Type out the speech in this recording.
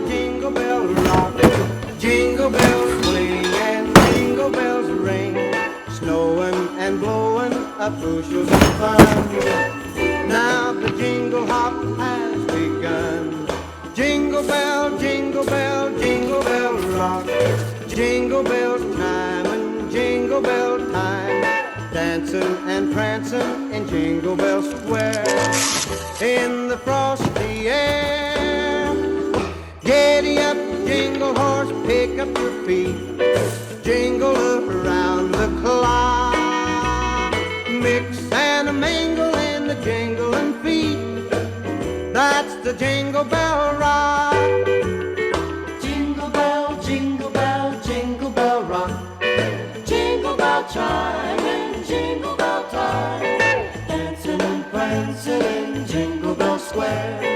jingle bell rock. Jingle bells swing and jingle bells ring, snowing and blowing up bushels of fun. Now the jingle hop has begun. Jingle bell, jingle bell, jingle bell rock. Jingle bell time and jingle bell time, dancing and prancing in Jingle Bell Square. In the frosty air, giddy up, jingle horse, pick up your feet, jingle up around the clock, mix and a mingle in the jingling feet. That's the Jingle Bell Rock. Jingle bell, jingle bell, jingle bell rock. Jingle bell chime and jingle bell time, dancing and prancing in Jingle Bell Square.